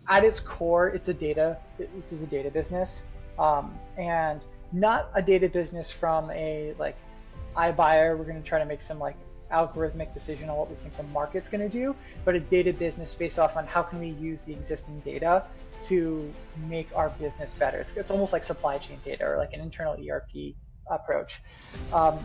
at its core, this is a data business, and not a data business from a like iBuyer, we're going to try to make some like algorithmic decision on what we think the market's going to do, but a data business based off on how can we use the existing data to make our business better. It's almost like supply chain data or like an internal ERP approach. Um,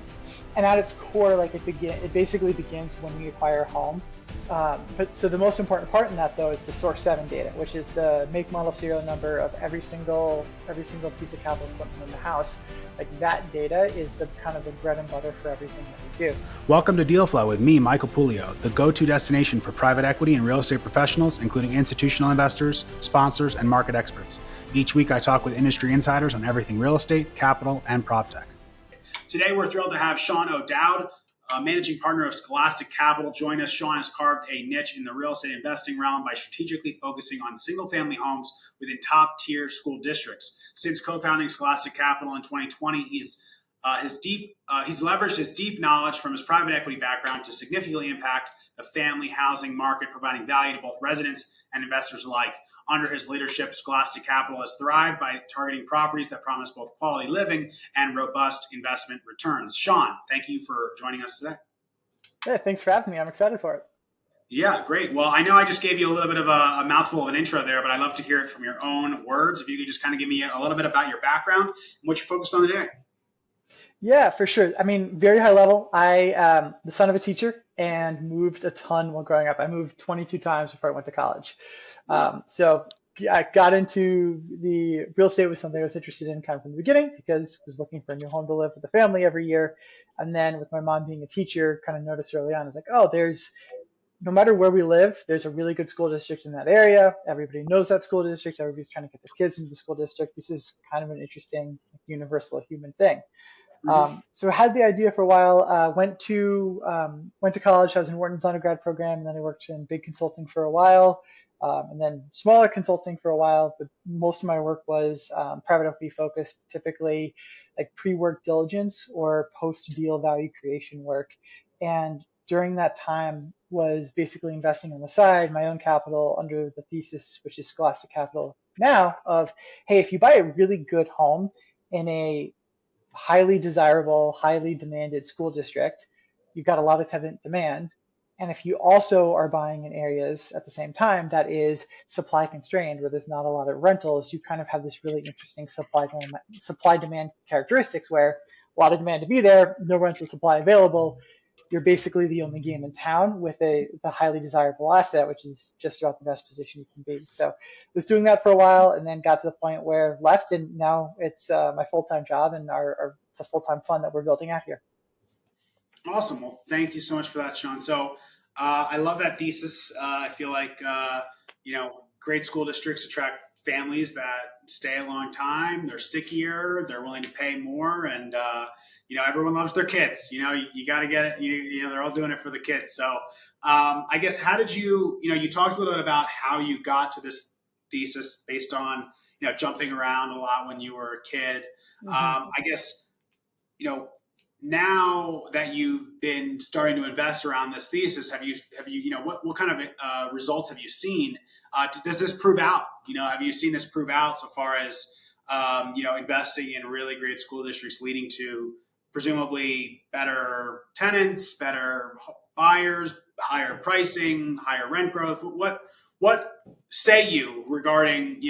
and at its core, like it basically begins when we acquire a home. But so the most important part in that though is the source 7 data, which is the make, model, serial number of every single piece of capital equipment in the house. Like that data is the kind of the bread and butter for everything that we do. Welcome to Deal Flow with me, Michael Poulio, the go-to destination for private equity and real estate professionals, including institutional investors, sponsors, and market experts. Each week I talk with industry insiders on everything real estate, capital, and prop tech. Today we're thrilled to have Sean O'Dowd, managing partner of Scholastic Capital, join us. Sean has carved a niche in the real estate investing realm by strategically focusing on single-family homes within top-tier school districts. Since co-founding Scholastic Capital in 2020, he's leveraged his deep knowledge from his private equity background to significantly impact the family housing market, providing value to both residents and investors alike. Under his leadership, Scholastic Capital has thrived by targeting properties that promise both quality living and robust investment returns. Sean, thank you for joining us today. Yeah, thanks for having me. I'm excited for it. Yeah, great. Well, I know I just gave you a little bit of a mouthful of an intro there, but I'd love to hear it from your own words. If you could just kind of give me a little bit about your background and what you're focused on today. Yeah, for sure. I mean, very high level. I am the son of a teacher and moved a ton while growing up. I moved 22 times before I went to college. So I got into the real estate was something I was interested in kind of from the beginning because I was looking for a new home to live with the family every year. And then with my mom being a teacher, kind of noticed early on, I was like, oh, no matter where we live, there's a really good school district in that area. Everybody knows that school district. Everybody's trying to get their kids into the school district. This is kind of an interesting universal human thing. So I had the idea for a while, went to college. I was in Wharton's undergrad program, and then I worked in big consulting for a while, and then smaller consulting for a while, but most of my work was private equity focused, typically like pre-work diligence or post-deal value creation work. And during that time was basically investing on the side, my own capital under the thesis, which is Scholastic Capital now, of, hey, if you buy a really good home in a highly desirable, highly demanded school district, you've got a lot of tenant demand. And if you also are buying in areas at the same time that is supply constrained, where there's not a lot of rentals, you kind of have this really interesting supply demand characteristics where a lot of demand to be there, no rental supply available. You're basically the only game in town with the highly desirable asset, which is just about the best position you can be. So I was doing that for a while and then got to the point where left, and now it's my full-time job and it's a full-time fund that we're building out here. Awesome. Well, thank you so much for that, Sean. So I love that thesis. I feel like, great school districts attract families that stay a long time. They're stickier. They're willing to pay more. And, everyone loves their kids. You got to get it. They're all doing it for the kids. So I guess how did you talked a little bit about how you got to this thesis based on, jumping around a lot when you were a kid. I guess, now that you've been starting to invest around this thesis, have you what kind of results have you seen? Does this prove out? Have you seen this prove out so far as investing in really great school districts leading to presumably better tenants, better buyers, higher pricing, higher rent growth? What say you regarding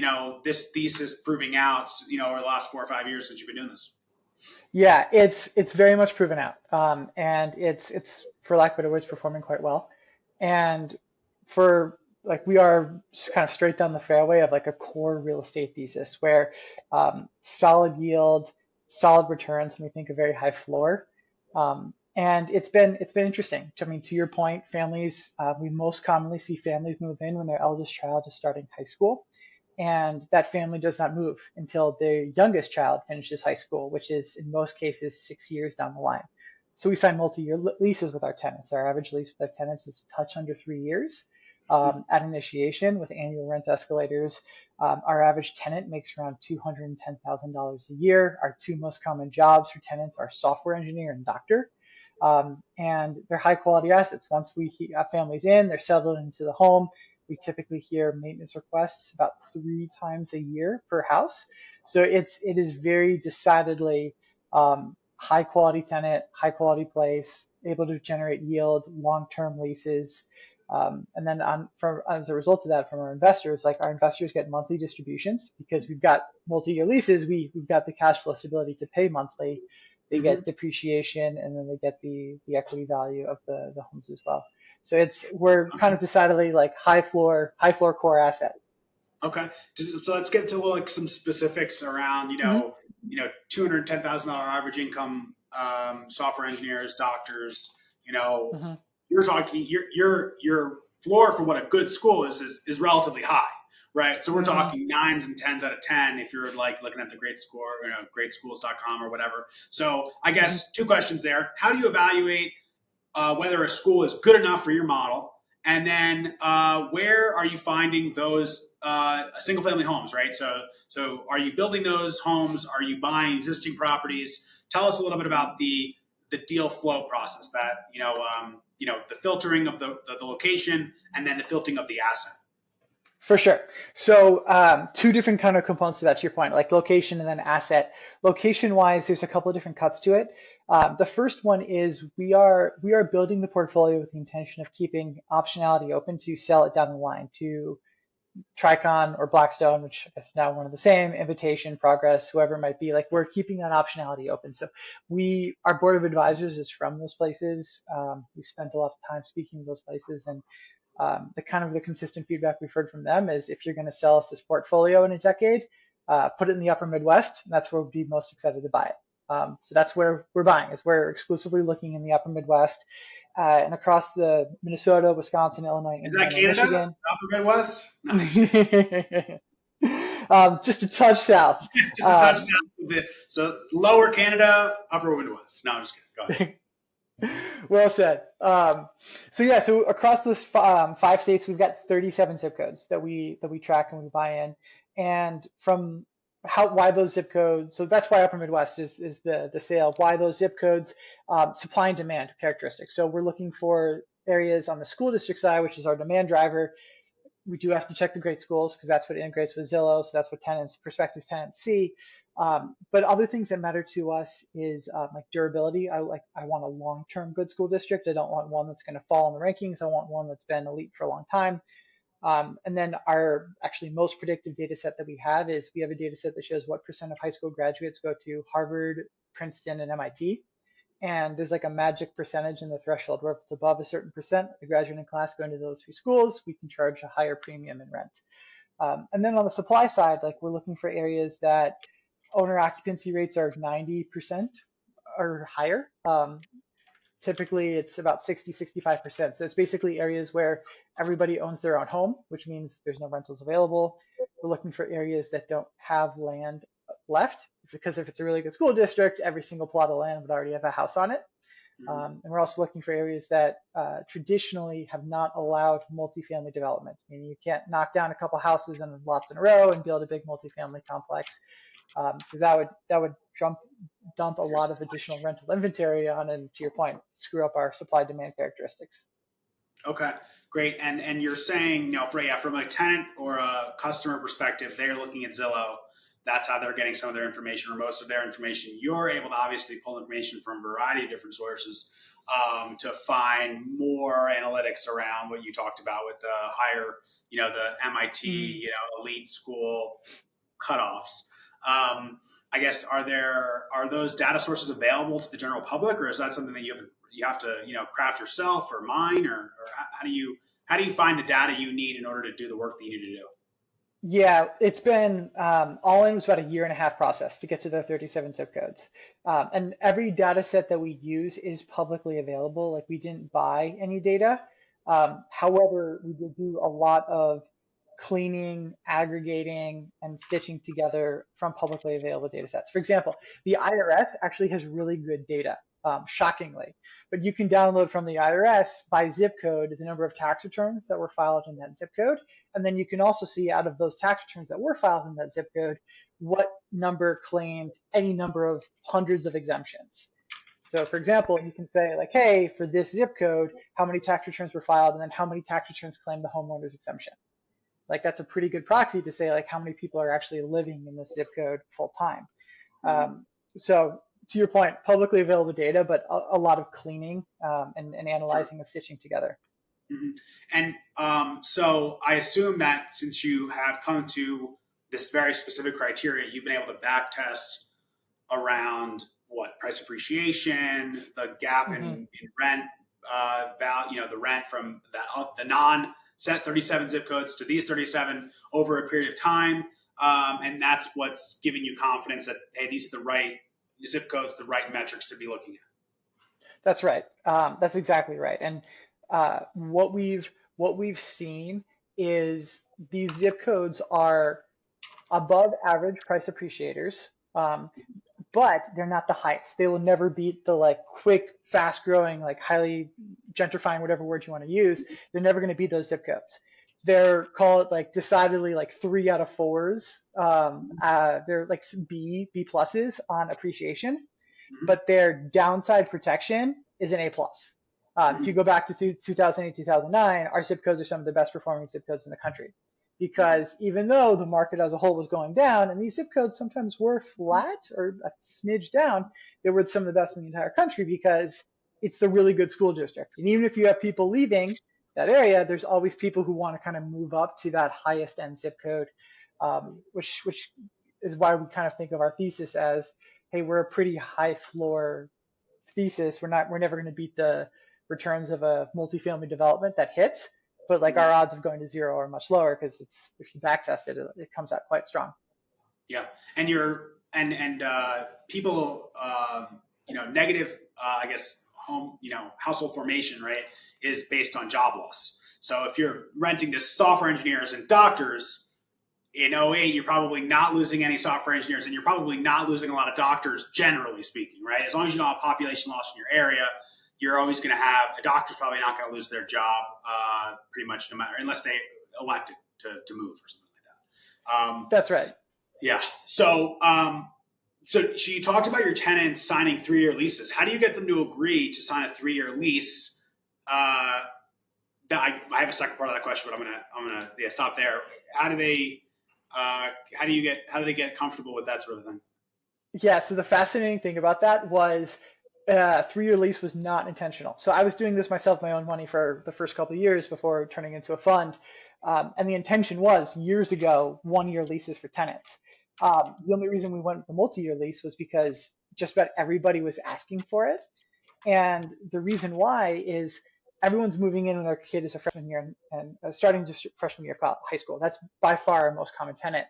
this thesis proving out over the last 4 or 5 years since you've been doing this? Yeah, it's very much proven out, and it's for lack of better words performing quite well. And for like we are kind of straight down the fairway of like a core real estate thesis where solid yield, solid returns, and we think a very high floor. And it's been interesting. I mean, to your point, families we most commonly see families move in when their eldest child is starting high school. And that family does not move until their youngest child finishes high school, which is in most cases 6 years down the line. So we sign multi-year leases with our tenants. Our average lease with our tenants is a touch under 3 years at initiation with annual rent escalators. Our average tenant makes around $210,000 a year. Our two most common jobs for tenants are software engineer and doctor. And they're high quality assets. Once we have families in, they're settled into the home. We typically hear maintenance requests about 3 times a year per house. So it is very decidedly high quality tenant, high quality place, able to generate yield, long-term leases. And then as a result of that, from our investors, like our investors get monthly distributions because we've got multi-year leases. We've got the cash flow stability to pay monthly. They Mm-hmm. get depreciation, and then they get the equity value of the homes as well. So we're kind of decidedly like high floor core asset. Okay, so let's get to like some specifics around Mm-hmm. $210,000 average income, software engineers, doctors. Mm-hmm. You're talking your floor for what a good school is relatively high, right? So we're Mm-hmm. talking nines and tens out of 10 if you're like looking at the great score, greatschools.com or whatever. So I Mm-hmm. guess two questions there. How do you evaluate whether a school is good enough for your model? And then where are you finding those single family homes, right? So are you building those homes? Are you buying existing properties? Tell us a little bit about the deal flow process, that the filtering of the location, and then the filtering of the asset. For sure. So two different kind of components to that, to your point, like location and then asset. Location wise, there's a couple of different cuts to it. The first one is we are building the portfolio with the intention of keeping optionality open to sell it down the line to Tricon or Blackstone, which is now one of the same, Invitation, Progress, whoever it might be. Like we're keeping that optionality open. So our board of advisors is from those places. We spent a lot of time speaking to those places, and the consistent feedback we've heard from them is if you're going to sell us this portfolio in a decade, put it in the upper Midwest, and that's where we'd be most excited to buy it. So that's where we're buying, is we're exclusively looking in the upper Midwest and across the Minnesota, Wisconsin, Illinois, Is that Indiana, Canada? Michigan. Upper Midwest? No. Just a touch south. Just a touch south. So lower Canada, upper Midwest. No, I'm just kidding. Go ahead. Well said. So across those 5 states, we've got 37 zip codes that we track and we buy in, and from why those zip codes. So that's why Upper Midwest is the sale. Why those zip codes? Supply and demand characteristics. So we're looking for areas on the school district side, which is our demand driver. We do have to check the great schools because that's what integrates with Zillow. So that's what prospective tenants see. But other things that matter to us is like durability. I want a long-term good school district. I don't want one that's going to fall in the rankings. I want one that's been elite for a long time. And then our actually most predictive data set that we have is we have a data set that shows what % of high school graduates go to Harvard, Princeton, and MIT. And there's like a magic percentage in the threshold where if it's above a certain percent, the graduating class going to those 3 schools, we can charge a higher premium in rent. And then on the supply side, like we're looking for areas that owner occupancy rates are 90% or higher. Typically it's about 60-65%. So it's basically areas where everybody owns their own home, which means there's no rentals available. We're looking for areas that don't have land left, because if it's a really good school district, every single plot of land would already have a house on it. And we're also looking for areas that traditionally have not allowed multifamily development. I mean, you can't knock down a couple houses and lots in a row and build a big multifamily complex, because that would dump a lot of additional rental inventory on, and to your point, screw up our supply demand characteristics. Okay, great. And you're saying, from a tenant or a customer perspective, they're looking at Zillow. That's how they're getting some of their information or most of their information. You're able to obviously pull information from a variety of different sources to find more analytics around what you talked about with the higher, the MIT, elite school cutoffs. I guess are those data sources available to the general public, or is that something that you have to craft yourself or mine, or how do you find the data you need in order to do the work that you need to do? Yeah, it's been all in was about a 1.5-year process to get to the 37 zip codes. And every data set that we use is publicly available. Like we didn't buy any data. However, we did do a lot of cleaning, aggregating, and stitching together from publicly available data sets. For example, the IRS actually has really good data, shockingly. But you can download from the IRS by zip code the number of tax returns that were filed in that zip code. And then you can also see out of those tax returns that were filed in that zip code, what number claimed any number of hundreds of exemptions. So for example, you can say like, hey, for this zip code, how many tax returns were filed, and then how many tax returns claim the homeowner's exemption. Like that's a pretty good proxy to say like how many people are actually living in this zip code full time. Mhm. So to your point, publicly available data, but a lot of cleaning and Sure. analyzing and stitching together. Mhm. And so I assume that since you have come to this very specific criteria, you've been able to back test around what price appreciation, the gap Hmm. in rent value, the rent from the non set 37 zip codes to these 37 over a period of time. And that's what's giving you confidence that, hey, these are the right zip codes, the right metrics to be looking at. That's right. That's exactly right. And what we've seen is these zip codes are above average price appreciators, but they're not the highest. They will never beat the like quick, fast growing, like highly gentrifying, whatever word you want to use. They're never going to beat those zip codes. They're called like decidedly like 3 out of 4s. They're like B pluses on appreciation, Mm-hmm. but their downside protection is an A plus. If you Mm-hmm. go back to 2008, 2009, our zip codes are some of the best performing zip codes in the country. Mm-hmm. Because even though the market as a whole was going down, and these zip codes sometimes were flat or a smidge down, they were some of the best in the entire country because it's the really good school district. And even if you have people leaving that area, there's always people who want to kind of move up to that highest end zip code, which is why we kind of think of our thesis as, hey, we're a pretty high floor thesis. We're never going to beat the returns of a multifamily development that hits, but like Mm-hmm. our odds of going to zero are much lower because it's if you back test it, it comes out quite strong. Yeah, and you're and people, negative, I guess, household formation, right, is based on job loss. So if you're renting to software engineers and doctors in '08, you're probably not losing any software engineers, and you're probably not losing a lot of doctors, generally speaking, right? As long as you don't have population loss in your area, you're always going to have a doctor's probably not going to lose their job, pretty much no matter, unless they elected to move or something like that. That's right. Yeah. So you talked about your tenants signing 3-year leases. How do you get them to agree to sign a 3-year lease? Uh, I have a second part of that question, but I'm gonna stop there. How do they how do they get comfortable with that sort of thing? Yeah. So the fascinating thing about that was 3-year lease was not intentional. So I was doing this myself, my own money for the first couple of years before turning into a fund. And the intention was years ago, 1-year leases for tenants. The only reason we went with the multi-year lease was because just about everybody was asking for it. And the reason why is everyone's moving in when their kid is a freshman year and starting just freshman year of high school. That's by far our most common tenant.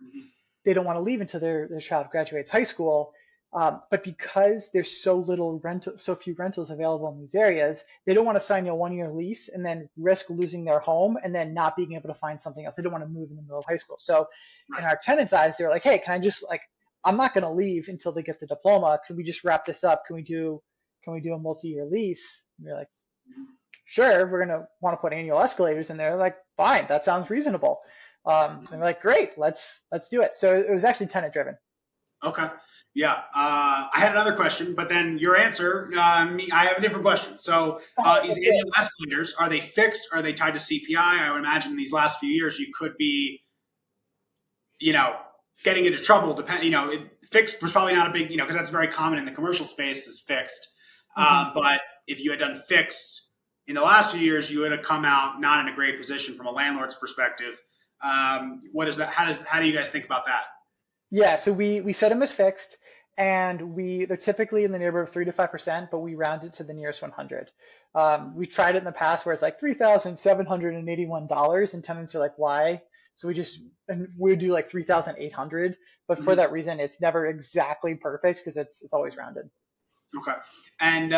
Mm-hmm. They don't want to leave until their child graduates high school. But because there's so few rentals available in these areas, they don't want to sign a 1-year lease and then risk losing their home and then not being able to find something else. They don't want to move in the middle of high school. So in Right. our tenants' eyes, they're like, hey, can I just like, I'm not going to leave until they get the diploma. Can we just wrap this up? Can we do a multi-year lease? And you're like, sure, we're going to want to put annual escalators in there. They're like, fine, that sounds reasonable. And we're like, great, let's do it. So it was actually tenant driven. Okay. Yeah. I had another question, but then your answer, I have a different question. So, these annual escalators, are they fixed? Are they tied to CPI? I would imagine in these last few years, you could be, you know, getting into trouble. Fixed was probably not a big, because that's very common in the commercial space is fixed. Mm-hmm. But if you had done fixed in the last few years, you would have come out not in a great position from a landlord's perspective. What is that? How do you guys think about that? Yeah, so we set them as fixed, and they're typically in the neighborhood of 3 to 5%, but we round it to the nearest 100. We tried it in the past where it's like $3,781, and tenants are like, why? So we do like 3,800, but for Mhm. that reason, it's never exactly perfect because it's always rounded. Okay, and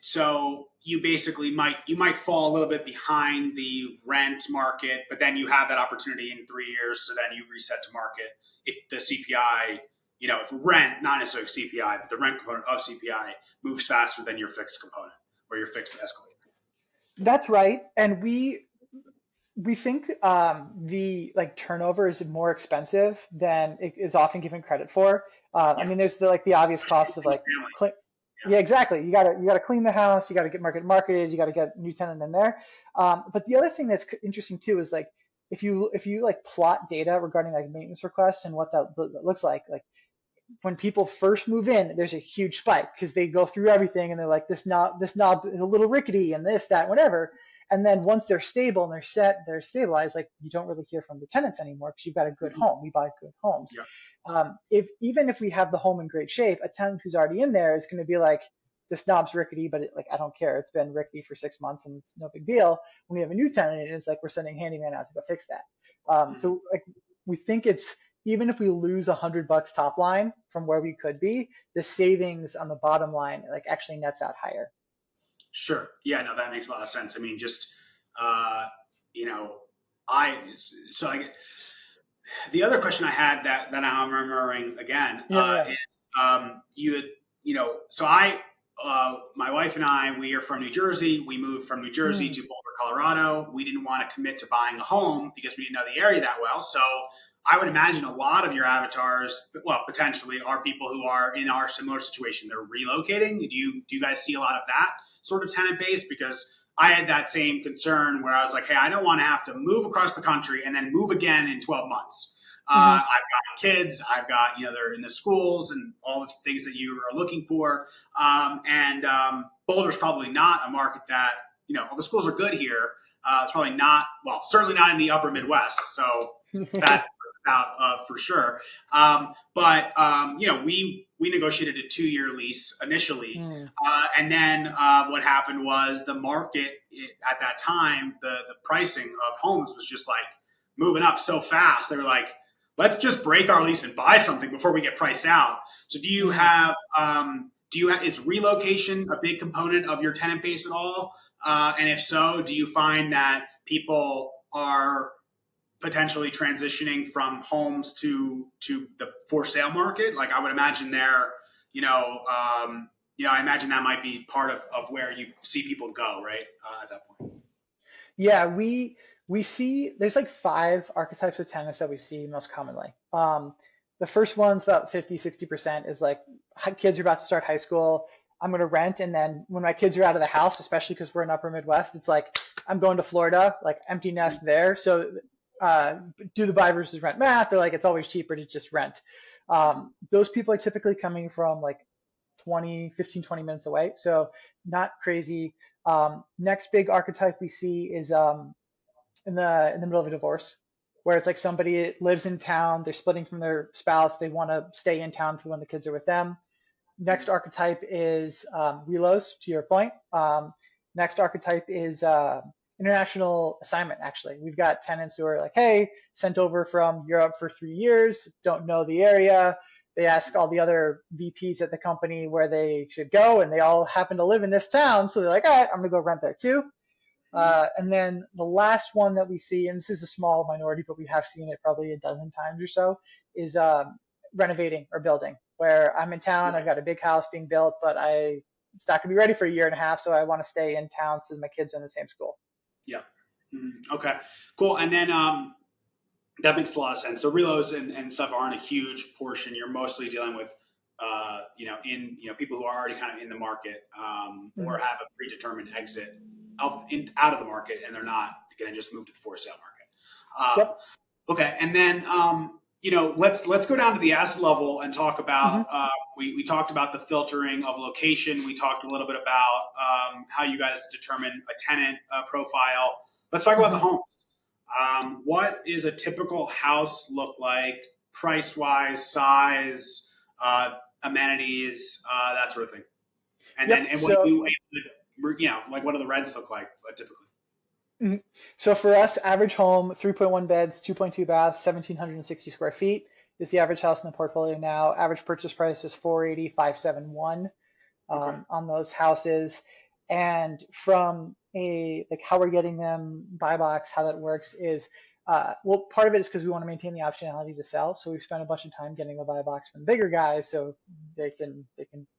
so you basically might fall a little bit behind the rent market, but then you have that opportunity in 3 years, so then you reset to market if the CPI, if rent, not necessarily CPI, but the rent component of CPI moves faster than your fixed component or your fixed escalator. That's right, and we think the like turnover is more expensive than it is often given credit for. I Yeah, mean, there's the like the obvious costs of in the like family. Yeah, exactly. You gotta clean the house. You gotta get marketed. You gotta get a new tenant in there. But the other thing that's interesting too is like if you like plot data regarding like maintenance requests and what that looks like when people first move in, there's a huge spike because they go through everything and they're like, this knob is a little rickety and this, that, whatever. And then once they're stable and they're stabilized, like you don't really hear from the tenants anymore because you've got a good Mhm. home. We buy good homes. Yeah. If even if we have the home in great shape, a tenant who's already in there is going to be like, this knob's rickety, but like I don't care. It's been rickety for 6 months and it's no big deal. When we have a new tenant, it's like we're sending handyman out to go fix that. Mhm. So like we think it's even if we lose $100 top line from where we could be, the savings on the bottom line like actually nets out higher. Sure. Yeah, no, that makes a lot of sense. I mean, just, uh, you know, I, so I, the other question I had that I'm remembering again Yeah, yeah. is you had, so my wife and I, we are from New Jersey. We moved from New Jersey Mm, to Boulder, Colorado. We didn't want to commit to buying a home because we didn't know the area that well. So I would imagine a lot of your avatars, well, potentially are people who are in our similar situation. They're relocating. Do you guys see a lot of that sort of tenant base? Because I had that same concern where I was like, hey, I don't want to have to move across the country and then move again in 12 months. hmm I've got kids. I've got, they're in the schools and all the things that you are looking for. And Boulder's probably not a market that, all the schools are good here. It's probably not, well, certainly not in the upper Midwest. So that out for sure. But we negotiated a 2-year lease initially, mm, and then what happened was the market at that time, the pricing of homes was just like moving up so fast. They were like, let's just break our lease and buy something before we get priced out. So mm. is relocation a big component of your tenant base at all? And if so, do you find that people are potentially transitioning from homes to the for sale market? Like I would imagine I imagine that might be part of where you see people go, right? At that point. Yeah, we see there's like five archetypes of tenants that we see most commonly. The first one's about 50, 60% is like kids are about to start high school. I'm going to rent. And then when my kids are out of the house, especially because we're in upper Midwest, it's like, I'm going to Florida, like empty nest there. So uh, do the buy versus rent math. They're like, it's always cheaper to just rent. Those people are typically coming from like 20 minutes away. So not crazy. Next big archetype we see is in the middle of a divorce, where it's like somebody lives in town, they're splitting from their spouse, they want to stay in town for when the kids are with them. Next archetype is relos, to your point. Next archetype is international assignment, actually. We've got tenants who are like, hey, sent over from Europe for 3 years, don't know the area. They ask all the other VPs at the company where they should go, and they all happen to live in this town. So they're like, all right, I'm going to go rent there too. And then the last one that we see, and this is a small minority, but we have seen it probably a dozen times or so, is renovating or building. Where I'm in town, I've got a big house being built, but it's not going to be ready for a year and a half, so I want to stay in town so my kids are in the same school. Yeah. Okay. Cool. And then that makes a lot of sense. So reloads and stuff aren't a huge portion. You're mostly dealing with, people who are already kind of in the market or Mm-hmm. have a predetermined exit out of the market, and they're not going to just move to the for sale market. Yep. Okay, and then let's go down to the asset level and talk Mm-hmm. about. We talked about the filtering of location. We talked a little bit about how you guys determine a tenant profile. Let's talk about the Mm-hmm. home. What is a typical house look like, price wise, size, amenities, that sort of thing? Yep. And what do So you, like what do the rents look like typically? Mhm. So for us, average home, 3.1 beds, 2.2 baths, 1,760 square feet is the average house in the portfolio now. Average purchase price is 480,571 Okay. on those houses. And from a like how we're getting them buy box, how that works is well, part of it is because we want to maintain the optionality to sell. So we've spent a bunch of time getting the buy box from the bigger guys, so they can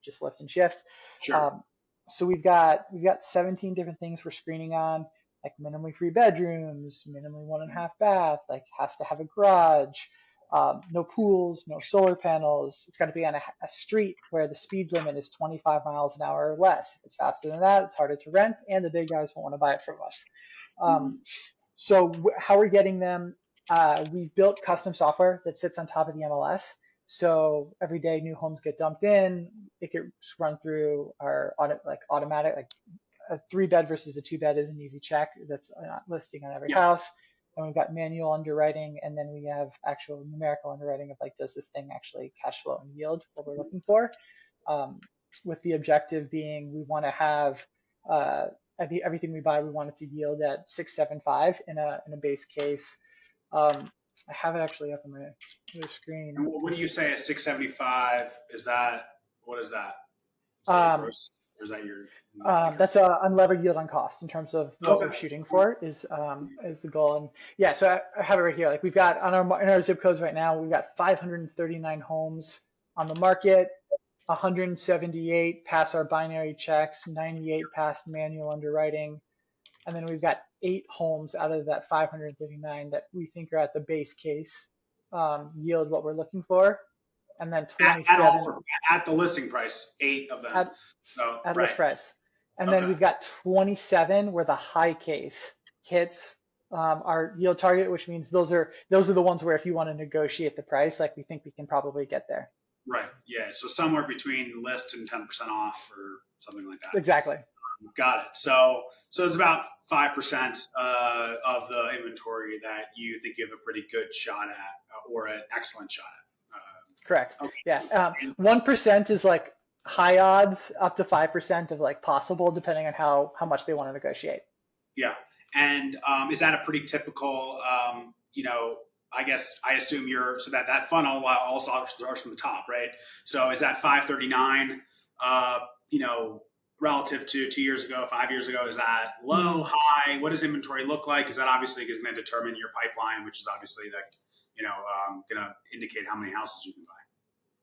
just lift and shift. Sure. Um, so we've got 17 different things we're screening on, like minimally 3 bedrooms, minimally 1.5 bath, like has to have a garage, no pools, no solar panels. It's got to be on a street where the speed limit is 25 miles an hour or less. If it's faster than that, it's harder to rent, and the big guys won't want to buy it from us. Mm-hmm. So how we're getting them, we've built custom software that sits on top of the MLS. So every day new homes get dumped in, it gets run through our automatic, like a 3-bed versus a 2-bed is an easy check. That's listing on every Yeah. house. And we've got manual underwriting, and then we have actual numerical underwriting of like, does this thing actually cash flow and yield what we're looking for? With the objective being, we want to have everything we buy, we want it to yield at 6.75 in a base case. I have it actually up on my other screen. And what do you say at 675? Is that, what is that? Is that your Um, gross, or is that your? That's a unlevered yield on cost in terms of what we're Okay. shooting for is the goal. And yeah, so I have it right here. Like we've got in our zip codes right now, we've got 539 homes on the market, 178 pass our binary checks, 98 pass manual underwriting, and then we've got 8 homes out of that 539 that we think are at the base case yield what we're looking for, and then At 27 offer, at the listing price, 8 of them. at So, at right. list price. And then Okay. we've got 27 where the high case hits our yield target, which means those are the ones where if you want to negotiate the price, like we think we can probably get there. Right. Yeah. So somewhere between list and 10% off or something like that. Exactly. Got it. So it's about 5% of the inventory that you think you have a pretty good shot at, or an excellent shot at. Correct. Okay. Yeah. 1% is like high odds, up to 5% of like possible, depending on how much they want to negotiate. Yeah. And is that a pretty typical, I guess I assume so that funnel also starts from the top, right? So is that 539, relative to 2 years ago, 5 years ago, is that low, high? What does inventory look like? Because that obviously is going to determine your pipeline, which is obviously going to indicate how many houses you can buy.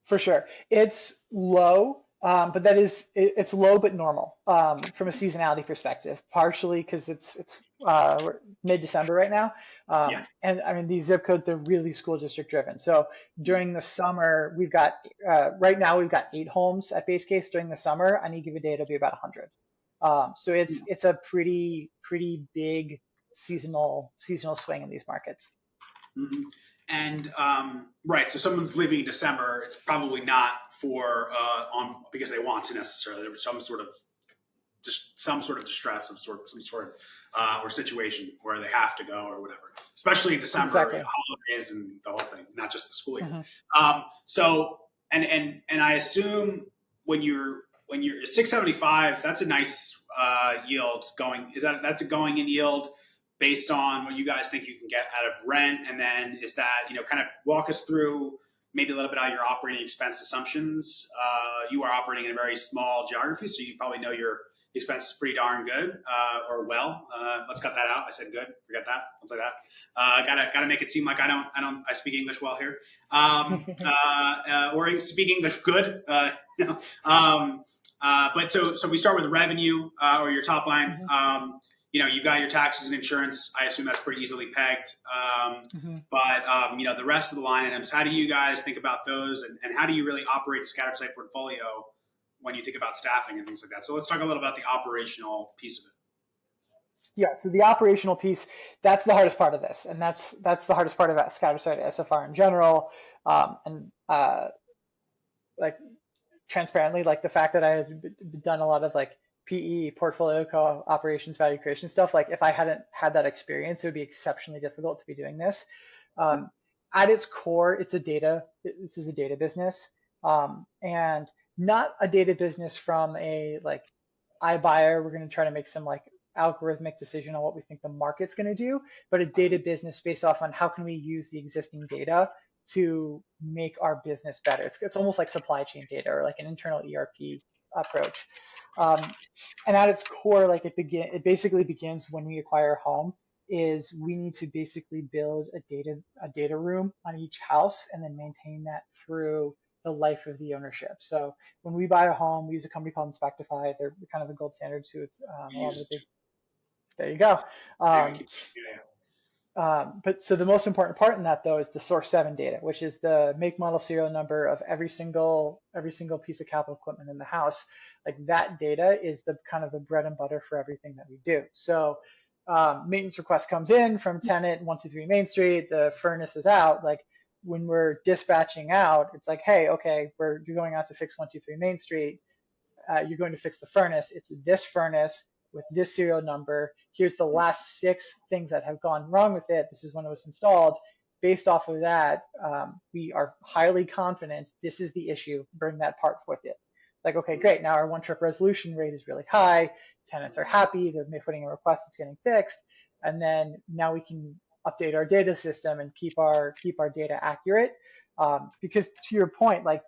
For sure. It's low, but it's low but normal from a seasonality perspective, partially because we're mid-December right now. Yeah. And I mean, these zip codes, they're really school district driven. So during the summer, right now we've got 8 homes at base case. During the summer, any given day, it'll be about 100. So it's a pretty big seasonal swing in these markets. Mm-hmm. And right, so someone's leaving in December. It's probably not for because they want to necessarily. There was some sort of distress of some sort or situation where they have to go or whatever. Especially in December, Exactly. holidays and the whole thing, not just the school year. Mm-hmm. So and I assume when you're 675, that's a nice yield going. That's a going in yield based on what you guys think you can get out of rent? And then is that, kind of walk us through maybe a little bit on your operating expense assumptions. You are operating in a very small geography, so you probably know your expenses pretty darn good or well. Let's cut that out. I said good. Forget that. Don't say that. Gotta make it seem like I speak English well here. Or speak English good. But so we start with revenue or your top line. Mm-hmm. You've got your taxes and insurance. I assume that's pretty easily pegged. But the rest of the line items, how do you guys think about those, and how do you really operate a scattered site portfolio when you think about staffing and things like that? So let's talk a little about the operational piece of it. Yeah, so the operational piece, that's the hardest part of this, and that's the hardest part about scattered site SFR in general, like transparently, like the fact that I had done a lot of like PE, portfolio operations, value creation stuff. Like if I hadn't had that experience, it would be exceptionally difficult to be doing this. At its core, this is a data business, and not a data business from a like iBuyer. We're going to try to make some like algorithmic decision on what we think the market's going to do, but a data business based off on how can we use the existing data to make our business better. It's almost like supply chain data or like an internal ERP approach. And at its core, like it basically begins when we acquire a home, is we need to basically build a data room on each house and then maintain that through the life of the ownership. So when we buy a home, we use a company called Inspectify. They're kind of the gold standard too. It's a lot of the big. There you go. But so the most important part in that though is the source 7 data, which is the make, model, serial number of every single piece of capital equipment in the house. Like that data is the kind of the bread and butter for everything that we do. So maintenance request comes in from tenant 123 Main Street, the furnace is out. Like when we're dispatching out, it's like, hey, okay, you're going out to fix 123 Main Street. You're going to fix the furnace. It's this furnace with this serial number. Here's the last 6 things that have gone wrong with it. This is when it was installed. Based off of that, we are highly confident this is the issue. Bring that part with it. Like, okay, great. Now our one trip resolution rate is really high. Tenants are happy. They're putting a request. It's getting fixed. And then now we can update our data system and keep our data accurate. Because to your point, like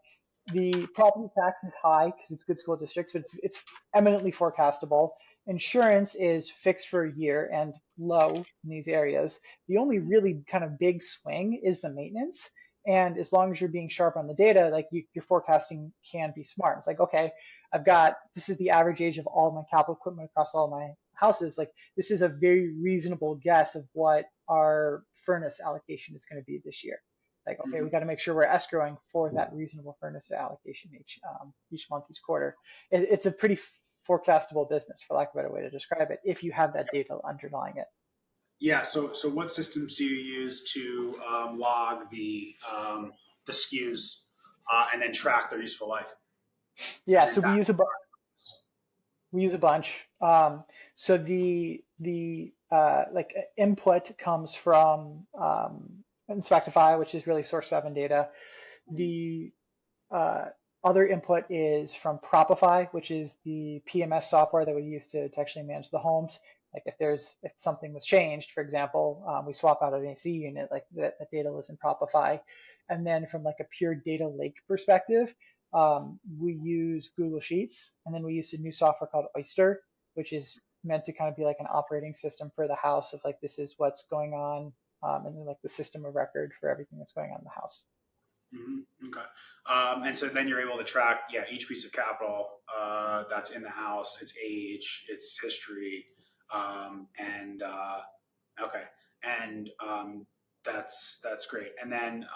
the property tax is high because it's good school districts, but it's eminently forecastable. Insurance is fixed for a year and low in these areas. The only really kind of big swing is the maintenance. And as long as you're being sharp on the data, like your forecasting can be smart. It's like, okay, this is the average age of all my capital equipment across all my houses. Like this is a very reasonable guess of what our furnace allocation is going to be this year. Like, okay, we got to make sure we're escrowing for that reasonable furnace allocation each month, each quarter. It's a pretty forecastable business, for lack of a better way to describe it, if you have that data underlying it. Yeah. So what systems do you use to log the SKUs and then track their useful life? Yeah, And so then we use a bunch. So the like input comes from Inspectify, which is really source 7 data. The other input is from Propify, which is the PMS software that we use to actually manage the homes. Like if something was changed, for example, we swap out an AC unit, like that data lives in Propify. And then from like a pure data lake perspective, we use Google Sheets, and then we use a new software called Oyster, which is meant to kind of be like an operating system for the house of like this is what's going on, and then like the system of record for everything that's going on in the house. Okay. And so then you're able to track, each piece of capital that's in the house, its age, its history, and okay, and that's great. And then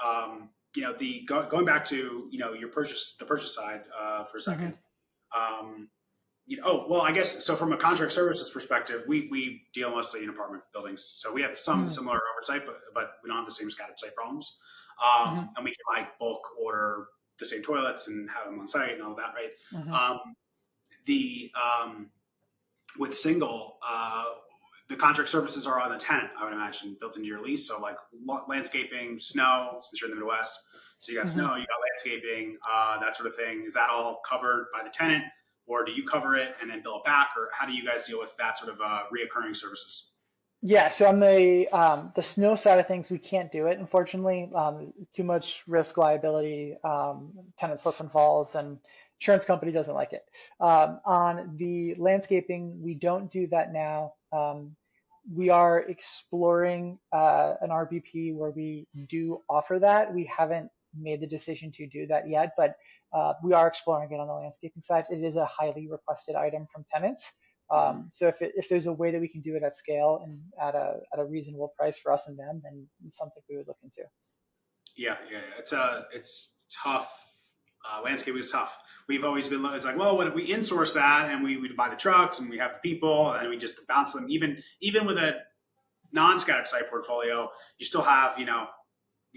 going back to the purchase side for a second. I guess so. From a contract services perspective, we deal mostly in apartment buildings, so we have some Mm-hmm. similar oversight, but we don't have the same scattered site problems. Mm-hmm. And we can like bulk order the same toilets and have them on site and all that, right? Mm-hmm. The With single, the contract services are on the tenant, I would imagine, built into your lease. So like landscaping, snow, since you're in the Midwest, so you got Mm-hmm. snow, you got landscaping, that sort of thing. Is that all covered by the tenant? Or do you cover it and then bill it back, or how do you guys deal with that sort of reoccurring services? Yeah, so on the snow side of things, we can't do it, unfortunately. Too much risk liability, tenant slip and falls, and insurance company doesn't like it. On the landscaping, we don't do that now. We are exploring an RBP where we do offer that. We haven't made the decision to do that yet, but we are exploring it on the landscaping side. It is a highly requested item from tenants. So if there's a way that we can do it at scale and at a reasonable price for us and them, then it's something we would look into. Yeah. It's tough. Landscaping is tough. We've always been, it's like, well, what if we insource that and we buy the trucks and we have the people and we just bounce them. Even with a non-scattered site portfolio, you still have, you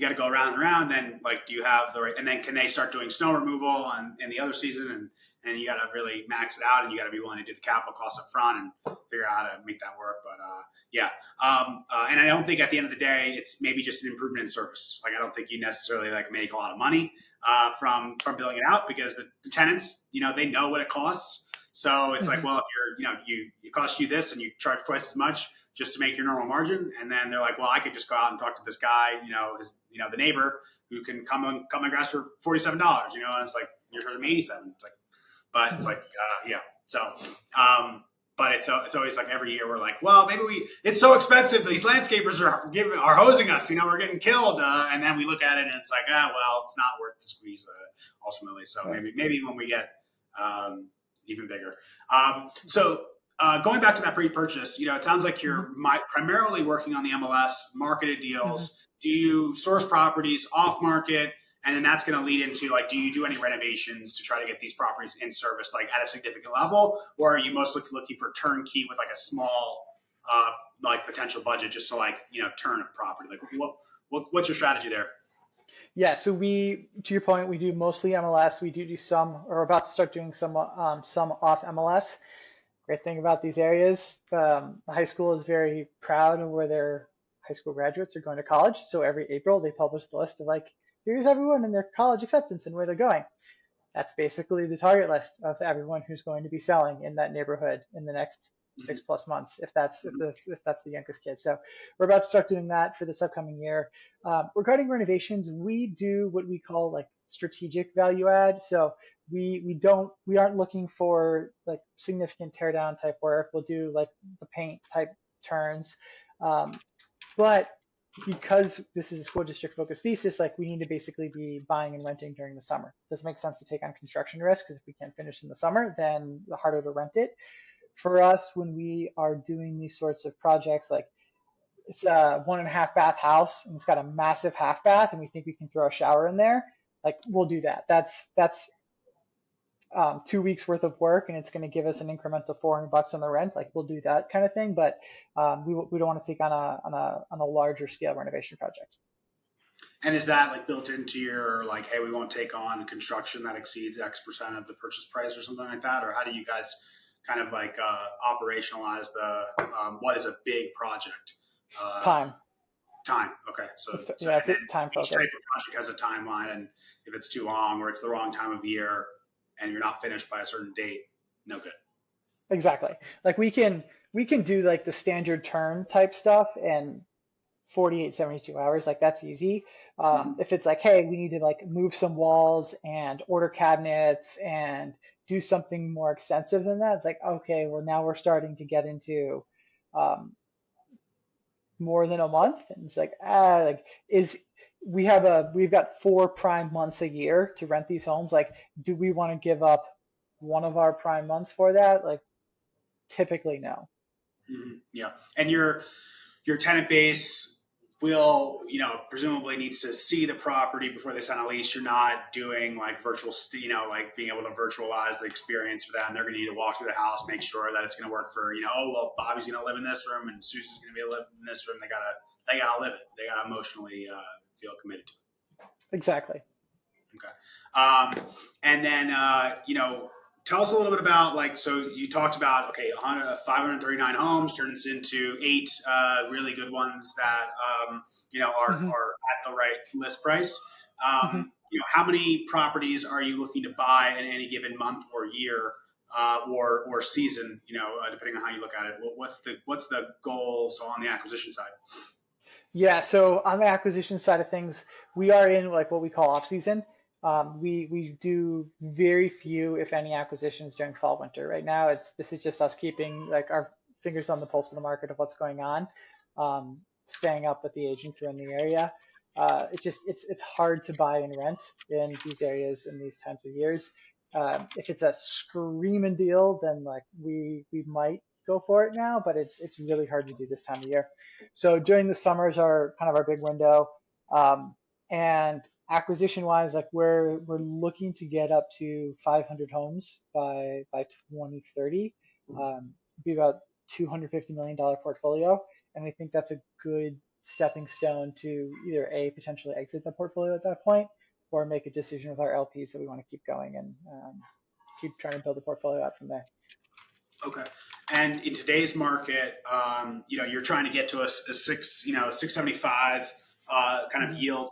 got to go around and around. Then like, do you have the right? And then can they start doing snow removal in the other season? And you got to really max it out, and you got to be willing to do the capital costs up front and figure out how to make that work. But and I don't think at the end of the day, it's maybe just an improvement in service. Like I don't think you necessarily like make a lot of money from building it out, because the tenants, they know what it costs. So it's like, well, if it costs you this and you charge twice as much just to make your normal margin, and then they're like, well, I could just go out and talk to this guy, the neighbor who can come and cut my grass for $47, and it's like you're charging me $87. It's like, but it's like, yeah. So, but it's always like every year we're like, well, maybe it's so expensive. These landscapers are hosing us. We're getting killed. And then we look at it and it's like, well, it's not worth the squeeze ultimately. So maybe when we get even bigger. So Going back to that pre-purchase, it sounds like Hmm. you're primarily working on the MLS marketed Hmm. deals. Do you source properties off market, and then that's going to lead into like, do you do any renovations to try to get these properties in service like at a significant level, or are you mostly looking for turnkey with like a small like potential budget just to like turn a property? Like, what's your strategy there? Yeah, so to your point, we do mostly MLS. We do some, or about to start doing some off MLS. Great thing about these areas, the high school is very proud of where their high school graduates are going to college. So every April they publish the list of like, here's everyone and their college acceptance and where they're going. That's basically the target list of everyone who's going to be selling in that neighborhood in the next Mm-hmm. 6+ months, if that's the youngest kid. So we're about to start doing that for this upcoming year. Regarding renovations, we do what we call like strategic value add. So we aren't looking for like significant tear down type work. We'll do like the paint type turns. Um, but because this is a school district focused thesis, like we need to basically be buying and renting during the summer. It doesn't make sense to take on construction risk because if we can't finish in the summer, then the harder to rent it. For us, when we are doing these sorts of projects, like it's a 1.5 bath house and it's got a massive half bath and we think we can throw a shower in there, like we'll do that. That's 2 weeks worth of work and it's going to give us an incremental $400 on the rent. Like we'll do that kind of thing, but we don't want to take on a larger scale renovation project. And is that like built into your like, hey, we won't take on construction that exceeds X% of the purchase price or something like that? Or how do you guys kind of like operationalize the what is a big project? Uh, Time. Time. Okay. So Yeah, and it's a then time each type focused. of project has a timeline, and if it's too long or it's the wrong time of year and you're not finished by a certain date, no good. Exactly. Like we can do like the standard turn type stuff in 48, 72 hours. Like that's easy. Mm-hmm. If it's like, hey, we need to like move some walls and order cabinets and do something more extensive than that, it's like, okay, well now we're starting to get into um, more than a month. And it's like is we've got 4 prime months a year to rent these homes. Like, do we want to give up one of our prime months for that? Like, typically no. Mm-hmm. Yeah, and your tenant base will, presumably needs to see the property before they sign a lease. You're not doing like like being able to virtualize the experience for them. They're going to need to walk through the house, make sure that it's going to work for, oh, well, Bobby's going to live in this room and Susie's going to be live in this room. They gotta live it. They gotta emotionally feel committed to it. Exactly. Okay. And then, tell us a little bit about like, so you talked about, okay, 539 homes turns into eight really good ones that, Hmm. are at the right list price. Hmm. How many properties are you looking to buy in any given month or year? Or season, depending on how you look at it. What's the goal? So on the acquisition side. Yeah, so on the acquisition side of things, we are in like what we call off season. We do very few, if any, acquisitions during fall winter. Right now, this is just us keeping like our fingers on the pulse of the market of what's going on, staying up with the agents who are in the area. It's hard to buy and rent in these areas in these times of years. If it's a screaming deal, then like we might go for it now, but it's really hard to do this time of year. So during the summers are kind of our big window. And acquisition wise, like we're looking to get up to 500 homes by 2030. Be about $250 million portfolio, and we think that's a good stepping stone to either a potentially exit the portfolio at that point, or make a decision with our LPs that we want to keep going and keep trying to build the portfolio out from there. Okay. And in today's market, you're trying to get to a 675 kind of Mhm. yield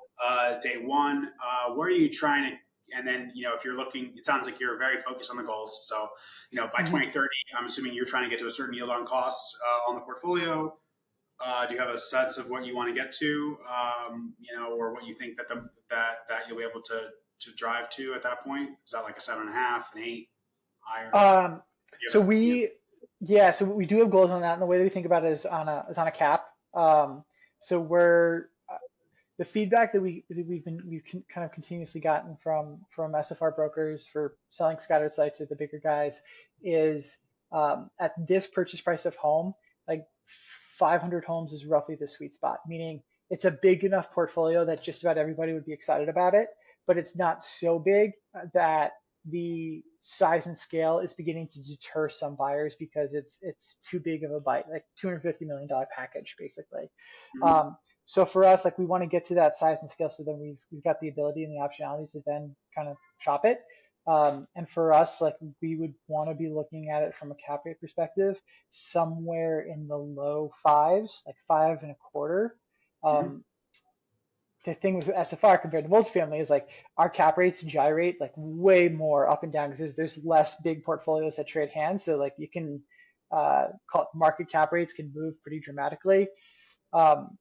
day one. Where are you trying to? And then, if you're looking, it sounds like you're very focused on the goals. So, by Mhm. 2030, I'm assuming you're trying to get to a certain yield on cost on the portfolio. Do you have a sense of what you want to get to, or what you think that you'll be able to drive to at that point? Is that like a 7.5, an 8, higher? Um, Do you so have a, yeah, so we do have goals on that, and the way that we think about it is on a cap. So the feedback that we've kind of continuously gotten from SFR brokers for selling scattered sites to the bigger guys is At this purchase price of home, like 500 homes is roughly the sweet spot, meaning it's a big enough portfolio that just about everybody would be excited about it, but it's not so big that the size and scale is beginning to deter some buyers because it's too big of a bite, like $250 million package basically. Mhm. So for us, like we want to get to that size and scale, so then we've got the ability and the optionality to then kind of shop it. And for us, like we would want to be looking at it from a cap rate perspective, somewhere in the low fives, like five and a quarter. Mhm. Um, the thing with SFR compared to multifamily is like our cap rates gyrate like way more up and down because there's less big portfolios that trade hands. So like you can call it market cap rates can move pretty dramatically. Um,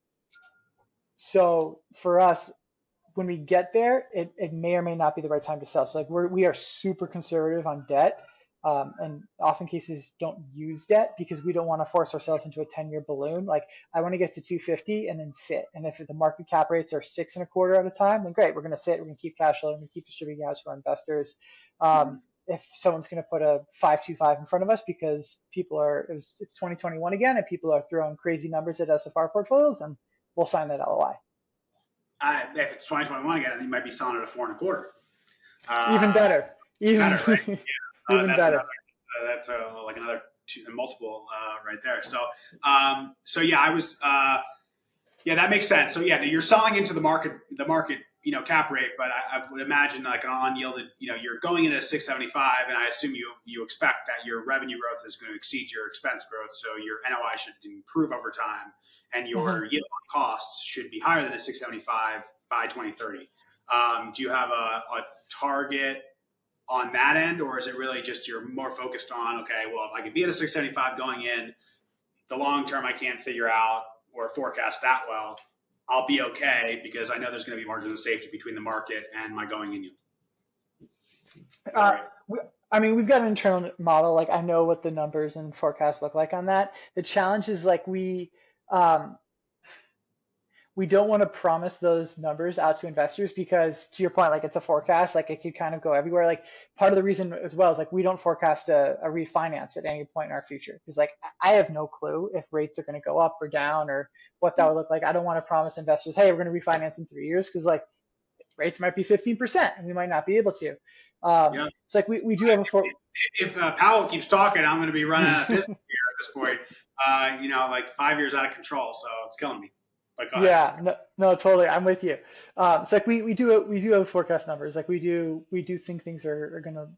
so for us, when we get there, it may or may not be the right time to sell. So like we are super conservative on debt, and often cases don't use debt because we don't want to force ourselves into a 10-year balloon. Like I want to get to 250 and then sit. And if the market cap rates are six and a quarter at a time, then great. We're going to sit. We're going to keep cash flow. We're going to keep distributing out to our investors. Mhm. If someone's going to put a 525 in front of us because it's 2021 again and people are throwing crazy numbers at SFR portfolios, then we'll sign that LOI. If it's 2021 again, you might be selling it at 4.25. Even Uh, better. Even Better, right? even That's better. another. That's like another multiple right there. So yeah, I was. Yeah, that makes sense. So yeah, you're selling into the market, cap rate, but I would imagine like an unyielded, you're going in at 675, and I assume you expect that your revenue growth is going to exceed your expense growth, so your NOI should improve over time, and Mhm. your yield on costs should be higher than a 675 by 2030. Do you have a target on that end, or is it really just you're more focused on, okay, well, if I could be at a 675 going in, the long term I can't figure out or forecast that well, I'll be okay because I know there's going to be margins of safety between the market and my going in yield. Is that Uh, right? we, I mean, we've got an internal model. Like I know what the numbers and forecasts look like on that. The challenge is like um, we don't want to promise those numbers out to investors because to your point, like it's a forecast, like it could kind of go everywhere. Like part of the reason as well is like we don't forecast a refinance at any point in our future because like I have no clue if rates are going to go up or down or what that would look like. I don't want to promise investors, hey, we're going to refinance in 3 years because like rates might be 15% and we might not be able to. Yeah. So like we do have a If Powell keeps talking, I'm going to be running out of business here at this point. Like 5 years out of control, so it's killing me. But go ahead. Yeah, no, no, totally. I'm with you. So like we do have forecast numbers. Like we do think things are going to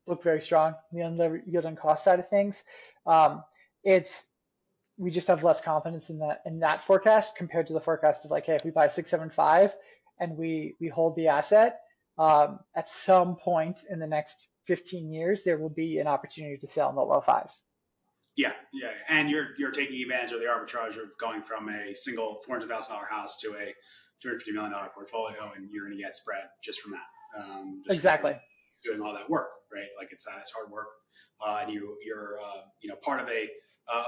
look very strong on the unlevered yield on cost side of things. Um, it's we just have less confidence in that forecast compared to the forecast of like, hey, if we buy 675 and we hold the asset, at some point in the next 15 years there will be an opportunity to sell in the low fives. Yeah, yeah, and you're taking advantage of the arbitrage of going from a single $400,000 house to a $250 million portfolio, and you're going to get spread just from that, just from Exactly. doing all that work, right? Like it's hard work, and you're part of a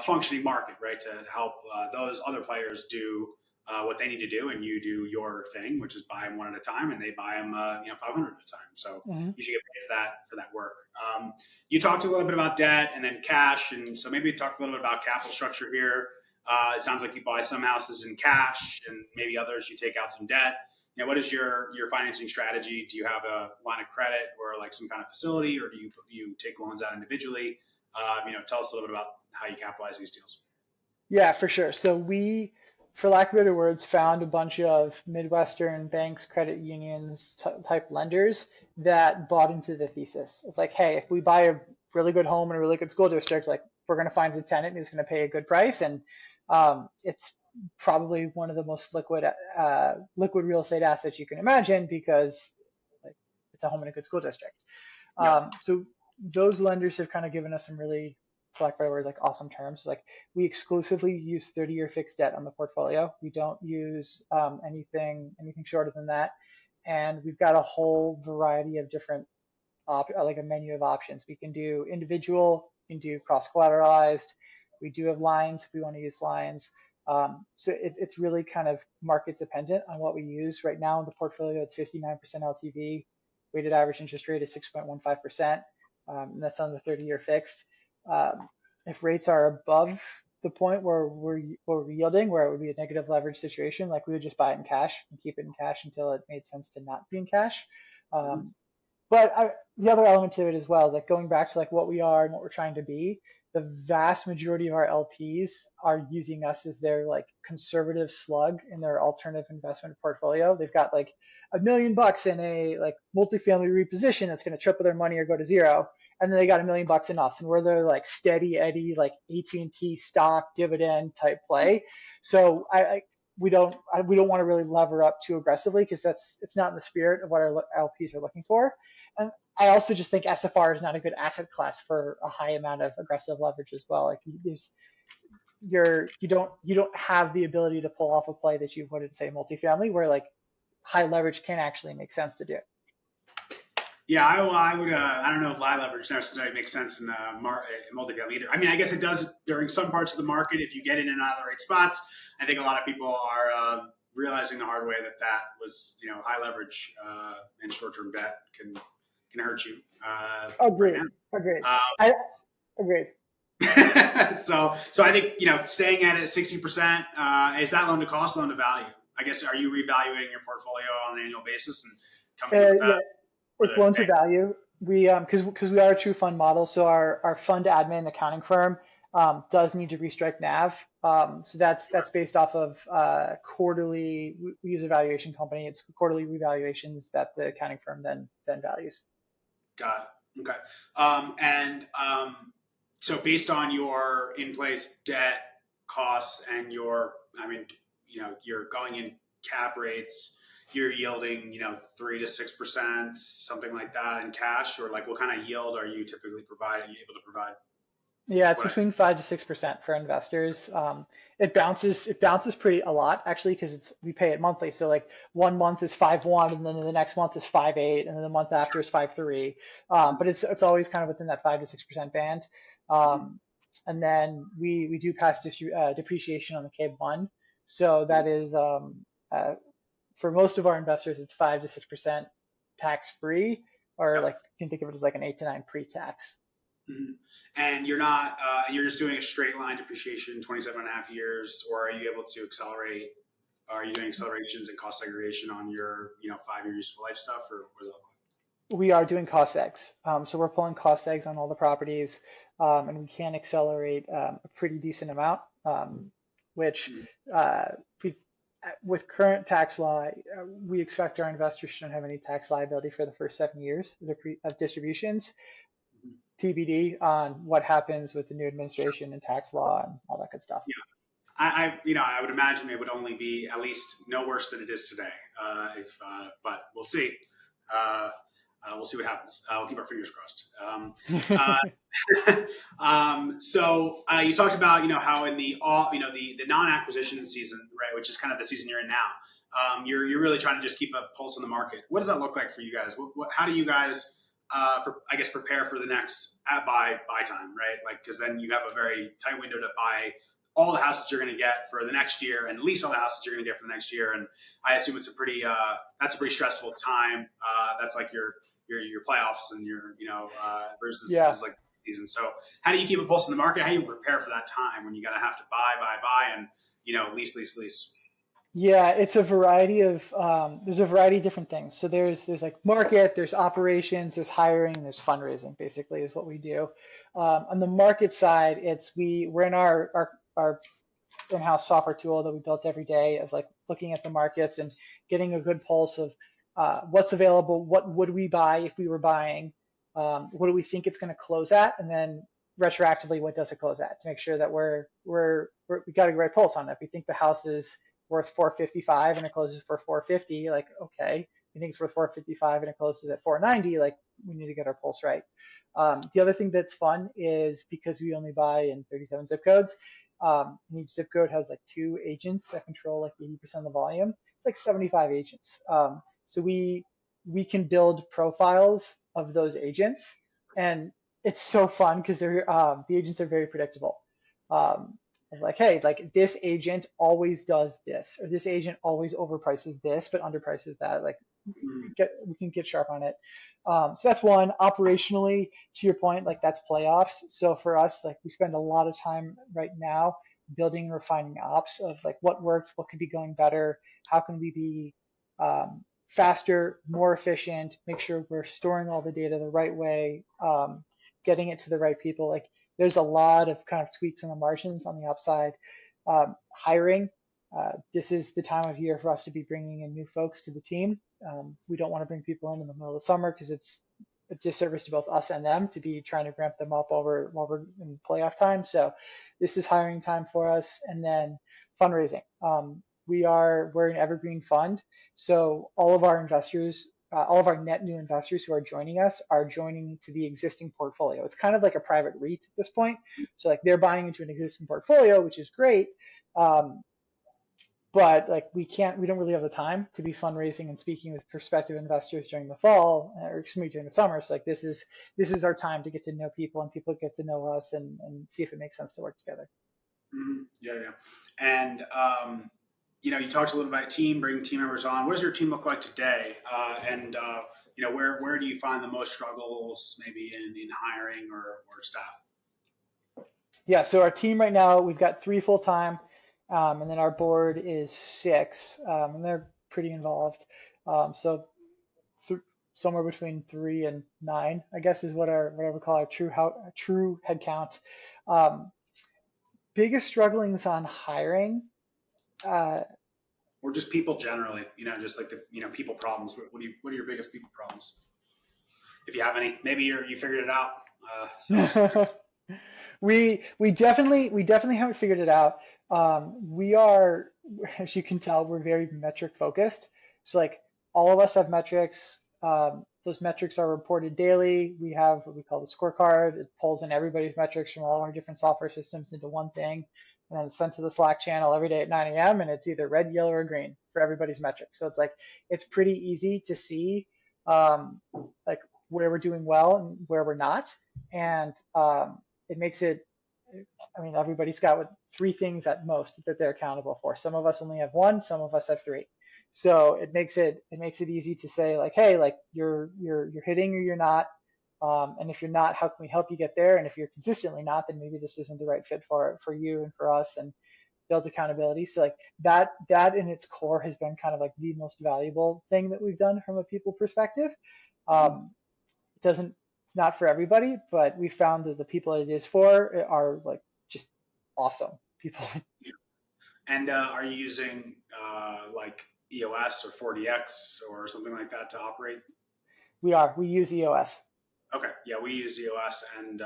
functioning market, right? To help those other players do what they need to do, and you do your thing, which is buy them one at a time, and they buy them 500 at a time. So Hmm. you should get paid for that work. You talked a little bit about debt and then cash, and so maybe talk a little bit about capital structure here. It sounds like you buy some houses in cash, and maybe others you take out some debt. What is your financing strategy? Do you have a line of credit or like some kind of facility, or do you take loans out individually? Tell us a little bit about how you capitalize these deals. Yeah, for sure. So we, for lack of better words, found a bunch of Midwestern banks, credit unions type lenders that bought into the thesis of like, hey, if we buy a really good home in a really good school district, like we're going to find a tenant who's going to pay a good price, and it's probably one of the most liquid real estate assets you can imagine because like it's a home in a good school district. Yep. So those lenders have kind of given us some really, for lack of better words, like awesome terms. Like we exclusively use 30-year fixed debt on the portfolio. We don't use anything shorter than that, and we've got a whole variety of different like a menu of options. We can do individual, we can do cross collateralized. We do have lines if we want to use lines. So it's really kind of market dependent on what we use. Right now in the portfolio, it's 59% LTV, weighted average interest rate is 6.15%. And that's on the 30-year fixed. if rates are above the point where we're yielding, where it would be a negative leverage situation, like we would just buy it in cash and keep it in cash until it made sense to not be in cash. Mhm. Um, the other element to it as well is like going back to like what we are and what we're trying to be. The vast majority of our LPs are using us as their like conservative slug in their alternative investment portfolio. They've got like $1 million in a like multifamily reposition that's going to triple their money or go to zero, and then they got $1 million in us, and we're their like steady Eddie like AT&T stock dividend type play. So we don't want to really lever up too aggressively because it's not in the spirit of what our LPs are looking for. And I also just think SFR is not a good asset class for a high amount of aggressive leverage as well. Like you don't have the ability to pull off a play that you would in say multifamily, where like high leverage can actually make sense to do. Yeah, I would. I don't know if high leverage necessarily makes sense in multifamily either. I mean, I guess it does during some parts of the market if you get in and out of the right spots. I think a lot of people are realizing the hard way that was, high leverage and short term debt can hurt you right Agreed. now. Agreed. I agreed. So I think staying at it 60%, is that loan to cost, loan to value? I guess, are you reevaluating your portfolio on an annual basis and coming up with that? Yeah, it's loan to value. We because we are a true fund model, so our fund admin accounting firm does need to restrike NAV. So that's based off of quarterly. We use a valuation company. It's quarterly revaluations that the accounting firm then values. Got it. Okay. So based on your in-place debt costs and you're going in cap rates, you're yielding, 3 to 6%, something like that in cash, or like what kind of yield are you typically able to provide? Yeah, it's between 5 to 6% for investors. It bounces pretty a lot actually because we pay it monthly. So like 1 month is 5.1, and then the next month is 5.8, and then the month after is 5.3. But it's always kind of within that 5 to 6% band. And then we do pass depreciation on the K1. So that is for most of our investors, it's 5 to 6% tax free, or Yep. like you can think of it as like an 8 to 9 pre-tax. Mm-hmm. And you're not, you're just doing a straight line depreciation, 27 and a half years, or are you able to accelerate? Are you doing accelerations and cost segregation on your, 5-year useful life stuff, or what does that look like? We are doing cost eggs. So we're pulling cost eggs on all the properties, and we can accelerate a pretty decent amount, which Mhm. uh, with current tax law, we expect our investors shouldn't have any tax liability for the first 7 years of distributions. Mhm. TBD on what happens with the new administration and tax law and all that good stuff. Yeah. I would imagine it would only be at least no worse than it is today. But we'll see. We'll see what happens. We'll keep our fingers crossed. Uh, so you talked about how in the non-acquisition season, right, which is kind of the season you're in now, you're really trying to just keep a pulse on the market. What does that look like for you guys? How do you guys I guess prepare for the next buy time, right? Like, because then you have a very tight window to buy all the houses you're going to get for the next year, and lease all the houses you're going to get for the next year. And I assume it's that's a pretty stressful time. That's like your playoffs and your versus Yeah. this is like season. So how do you keep a pulse in the market? How do you prepare for that time when you're going to have to buy, and lease? Yeah, it's a variety of there's a variety of different things. So there's like market, there's operations, there's hiring, there's fundraising. Basically, is what we do. On the market side, we're in our in-house software tool that we built every day of like looking at the markets and getting a good pulse of what's available, what would we buy if we were buying, what do we think it's going to close at, and then retroactively, what does it close at to make sure that we got a great pulse on it. If we think the house is worth 455 and it closes for 450, like okay, you think it's worth 455 and it closes at 490, like we need to get our pulse right. The other thing that's fun is because we only buy in 37 zip codes, each zip code has like 2 agents that control like 80% of the volume. It's like 75 agents. So we can build profiles of those agents, and it's so fun because the agents are very predictable. of like, hey, like this agent always does this, or this agent always overprices this, but underprices that. Like Mhm. we can get sharp on it. So that's one. Operationally, to your point, like that's playoffs. So for us, like we spend a lot of time right now building and refining ops of like what worked, what could be going better, how can we be faster, more efficient, make sure we're storing all the data the right way, getting it to the right people. Like there's a lot of kind of tweaks on the margins on the upside. Hiring, this is the time of year for us to be bringing in new folks to the team. We don't want to bring people in the middle of the summer because it's a disservice to both us and them to be trying to ramp them up over while we're in playoff time. So this is hiring time for us. And then fundraising. We're an evergreen fund, so all of our investors, all of our net new investors who are joining us are joining to the existing portfolio. It's kind of like a private REIT at this point. So like they're buying into an existing portfolio, which is great. Um, but like we don't really have the time to be fundraising and speaking with prospective investors during the fall, or excuse me, during the summer. So like this is our time to get to know people, and people get to know us, and see if it makes sense to work together. Yeah, yeah. And you talked a little about team, bringing team members on. What does your team look like today? And where do you find the most struggles, maybe in hiring or staff? Yeah, so our team right now, we've got three full time, and then our board is six, and they're pretty involved. So th somewhere between 3 and 9, I guess, is what I would call our true head count. Um, Biggest strugglings on hiring. Uh, Or just people generally, just like the people problems. What are your biggest people problems? If you have any, maybe you figured it out. So we definitely haven't figured it out. We are, as you can tell, we're very metric focused. So like all of us have metrics. Those metrics are reported daily. We have what we call the scorecard. It pulls in everybody's metrics from all our different software systems into one thing, and then it's sent to the Slack channel every day at 9 a.m. And it's either red, yellow, or green for everybody's metrics. So it's like it's pretty easy to see like where we're doing well and where we're not, and it makes it. I mean, everybody's got three things at most that they're accountable for. Some of us only have one, some of us have three. So it makes it easy to say like, hey, like you're hitting or you're not, and if you're not, how can we help you get there? And if you're consistently not, then maybe this isn't the right fit for you and for us, and builds accountability. So like that in its core has been kind of like the most valuable thing that we've done from a people perspective. Um, it doesn't it's not for everybody, but we found that the people it is for are like just awesome people. and are you using like EOS or 4DX or something like that to operate? We use EOS. Okay, yeah, we use EOS and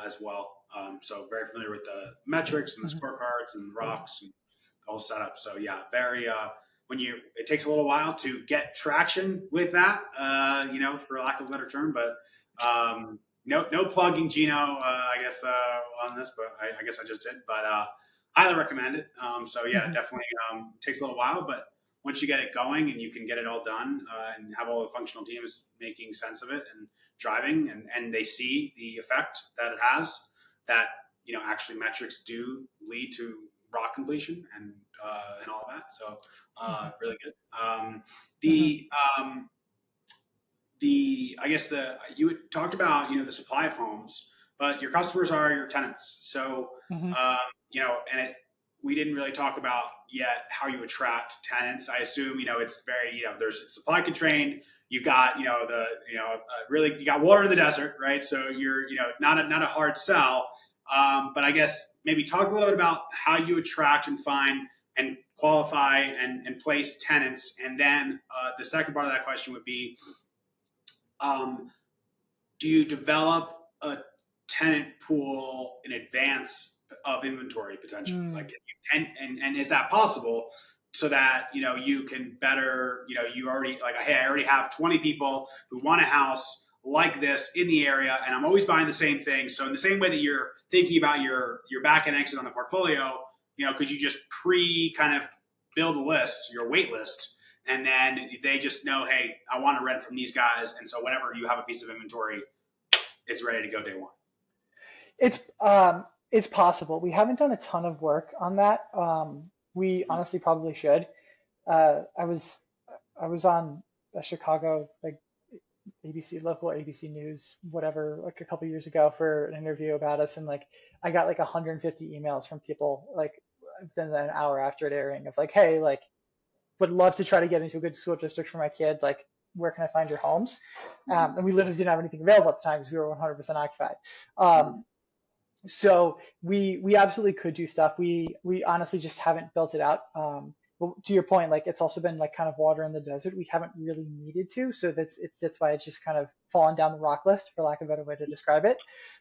as well. So very familiar with the metrics and the Mhm. scorecards and the rocks and the whole setup. So yeah, very. It takes a little while to get traction with that, for lack of a better term, but no plugging Gino, I guess, on this, but I guess I just did, but highly recommend it. So yeah, Mhm. definitely takes a little while, but once you get it going and you can get it all done and have all the functional teams making sense of it and driving and they see the effect that it has, that actually metrics do lead to rock completion and all of that. So Mhm. really good. Mhm. The I guess you had talked about the supply of homes, but your customers are your tenants. So Mhm. um, and we didn't really talk about yet how you attract tenants. I assume it's very there's supply constrained. You've got really you got water in the desert, right? So you're not a hard sell. But I guess maybe talk a little bit about how you attract and find and qualify and place tenants. And then the second part of that question would be, um, do you develop a tenant pool in advance of inventory potentially? Mm. Like, and is that possible so that you can better you already like, hey, I already have 20 people who want a house like this in the area, and I'm always buying the same thing. So in the same way that you're thinking about your back end exit on the portfolio, could you just kind of build a list, your wait list, and then they just know, hey, I want to rent from these guys, and so whenever you have a piece of inventory, it's ready to go day one. It's It's possible. We haven't done a ton of work on that. We honestly probably should. I was on a Chicago like ABC local ABC News whatever like a couple years ago for an interview about us, and like I got like 150 emails from people like within an hour after it airing of like, hey, like would love to try to get into a good school district for my kid. Like, where can I find your homes? And we literally didn't have anything available at the time because we were 100% occupied. Um, so we absolutely could do stuff. We honestly just haven't built it out. But to your point, like it's also been like kind of water in the desert. We haven't really needed to, so that's why it's just kind of fallen down the rock list, for lack of a better way to describe it.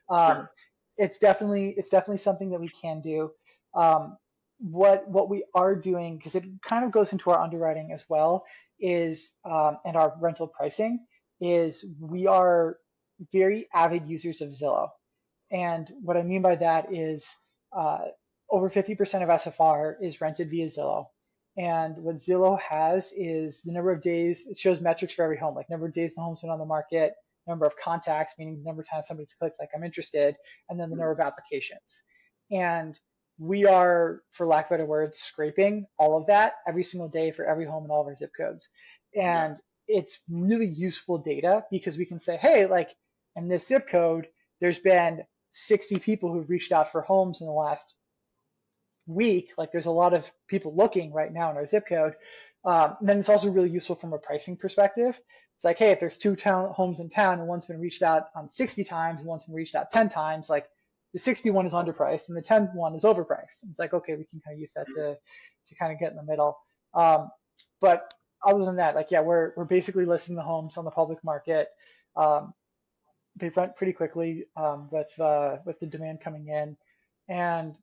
Um, Sure. it's definitely something that we can do. Um, what we are doing, because it kind of goes into our underwriting as well, is and our rental pricing is we are very avid users of Zillow. And what I mean by that is uh, over 50% of SFR is rented via Zillow. And what Zillow has is the number of days, it shows metrics for every home, like number of days the home's been on the market, number of contacts, meaning the number of times somebody's clicked, like I'm interested, and then the number of applications. And we are, for lack of better words, scraping all of that every single day for every home in all of our zip codes. Yeah. And it's really useful data because we can say, hey, like in this zip code, there's been 60 people who've reached out for homes in the last week. Like there's a lot of people looking right now in our zip code. Then it's also really useful from a pricing perspective. It's like, hey, if there's two homes in town and one's been reached out on 60 times and one's been reached out 10 times, like the 61 is underpriced and the 10 one is overpriced. And it's like, okay, we can kind of use that to kind of get in the middle. But other than that, like, yeah, we're basically listing the homes on the public market. Um, they rent pretty quickly with the demand coming in, and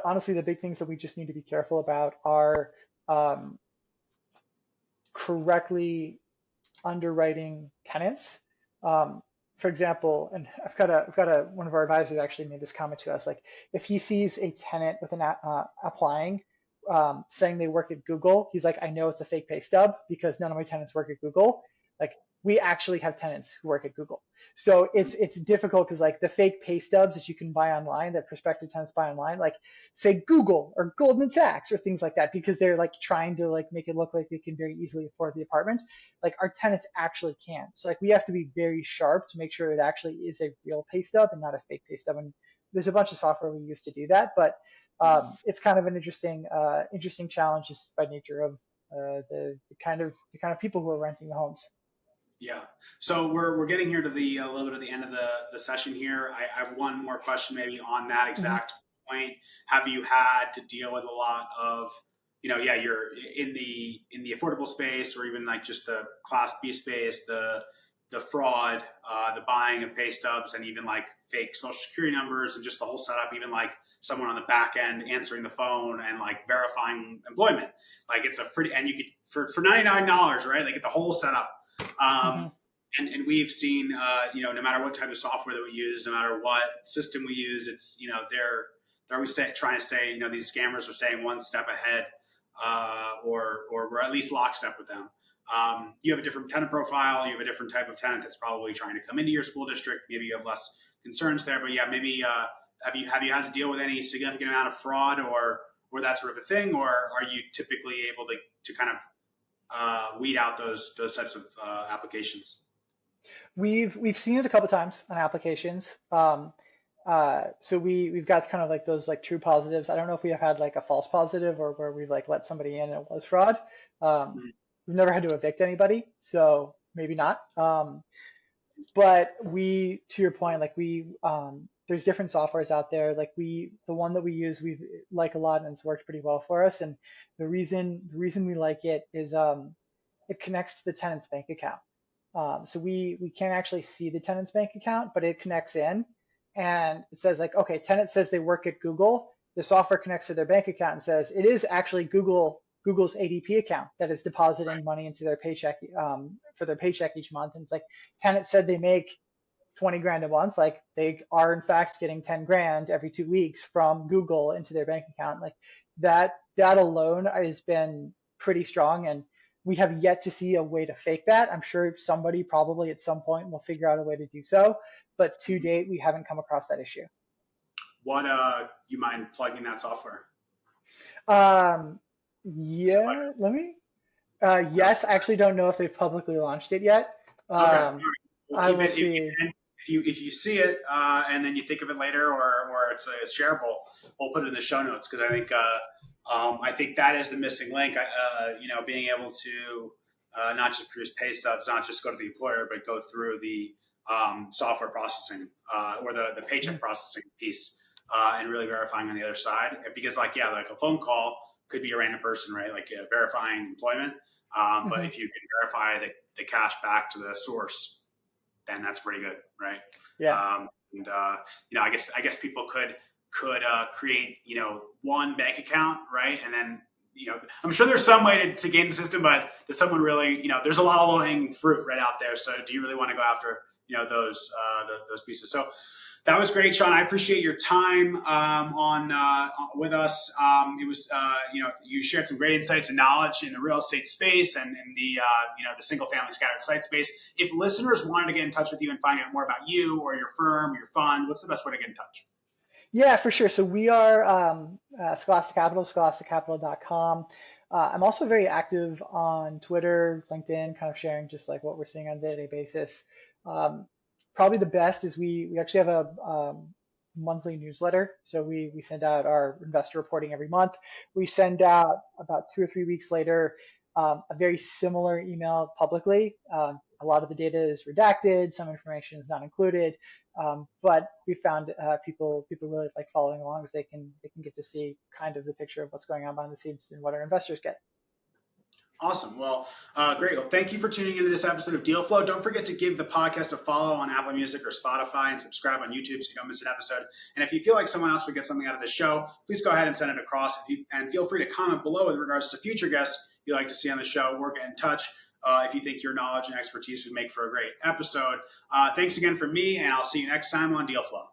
honestly the big things that we just need to be careful about are um, correctly underwriting tenants. Um, for example, and I've got a one of our advisors actually made this comment to us. Like, if he sees a tenant with an applying saying they work at Google, he's like, I know it's a fake pay stub because none of my tenants work at Google. Like, we actually have tenants who work at Google. So it's difficult because like the fake pay stubs that you can buy online, that prospective tenants buy online, like say Google or Goldman Sachs or things like that, because they're like trying to like make it look like they can very easily afford the apartment. Like our tenants actually can. So like we have to be very sharp to make sure it actually is a real pay stub and not a fake pay stub. And there's a bunch of software we use to do that, but it's kind of an interesting challenge just by nature of the kind of people who are renting the homes. Yeah. So we're getting here to the a little bit of the end of the session here. I have one more question maybe on that Mm-hmm. exact point. Have you had to deal with a lot of, yeah, you're in the affordable space or even like just the class B space, the fraud, the buying of pay stubs and even like fake social security numbers and just the whole setup, even like someone on the back end answering the phone and like verifying employment. Like it's a pretty, and you could for $99, right? Like get the whole setup. Mm-hmm. Um, and we've seen, no matter what type of software that we use, no matter what system we use, it's, they're always trying to stay, these scammers are staying one step ahead, or we're at least lockstep with them. You have a different tenant profile. You have a different type of tenant that's probably trying to come into your school district. Maybe you have less concerns there, but yeah, maybe have you had to deal with any significant amount of fraud or that sort of a thing, or are you typically able to kind of weed out those types of applications? We've seen it a couple times on applications. So we've got kind of like those like true positives. I don't know if we have had like a false positive or where we've like let somebody in and it was fraud. Um, Mhm. we've never had to evict anybody, so maybe not. But to your point, like there's different softwares out there. Like the one that we use, we like a lot, and it's worked pretty well for us. And the reason we like it is it connects to the tenant's bank account. So we can't actually see the tenant's bank account, but it connects in, and it says like, okay, tenant says they work at Google. The software connects to their bank account and says it is actually Google's ADP account that is depositing money into their paycheck for their paycheck each month. And it's like, tenant said they make 20 grand a month, like they are in fact getting 10 grand every 2 weeks from Google into their bank account. Like that alone has been pretty strong, and we have yet to see a way to fake that. I'm sure somebody probably at some point will figure out a way to do so, but to date we haven't come across that issue. What you mind plugging that software? Um, Is it like yeah, let me. okay? Yes, I actually don't know if they've publicly launched it yet. Okay. All right. We'll I keep will it. see. If you see it and then you think of it later, or it's shareable, we'll put it in the show notes because I think that is the missing link. Being able to not just produce pay stubs, not just go to the employer, but go through the software processing or the paycheck processing piece and really verifying on the other side. Because like a phone call could be a random person, right? Like verifying employment. But Mhm. if you can verify the cash back to the source, then that's pretty good, right? Yeah. I guess people could create one bank account, right, and then I'm sure there's some way to game the system, but does someone really there's a lot of low hanging fruit right out there. So do you really want to go after those pieces? So that was great, Sean. I appreciate your time with us. It was you shared some great insights and knowledge in the real estate space and in the single family scattered site space. If listeners wanted to get in touch with you and find out more about you or your firm, or your fund, what's the best way to get in touch? Yeah, for sure. So we are Scholastic Capital, scholasticcapital.com. I'm also very active on Twitter, LinkedIn, kind of sharing just like what we're seeing on a day-to-day basis. Um, Probably the best is we actually have a monthly newsletter. So we send out our investor reporting every month. We send out about 2 or 3 weeks later a very similar email publicly. A lot of the data is redacted, some information is not included, but we found people really like following along because they can get to see kind of the picture of what's going on behind the scenes and what our investors get. Awesome. Well, great. Well, thank you for tuning into this episode of Deal Flow. Don't forget to give the podcast a follow on Apple Music or Spotify and subscribe on YouTube so you don't miss an episode. And if you feel like someone else would get something out of the show, please go ahead and send it across. And feel free to comment below with regards to future guests you'd like to see on the show. We're getting in touch if you think your knowledge and expertise would make for a great episode. Thanks again from me, and I'll see you next time on Deal Flow.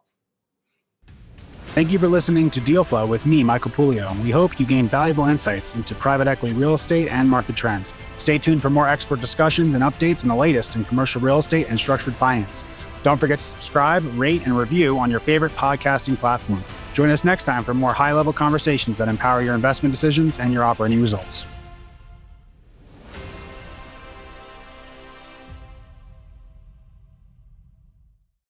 Thank you for listening to Deal Flow with me, Michael Poulio. We hope you gained valuable insights into private equity real estate and market trends. Stay tuned for more expert discussions and updates on the latest in commercial real estate and structured finance. Don't forget to subscribe, rate, and review on your favorite podcasting platform. Join us next time for more high-level conversations that empower your investment decisions and your operating results.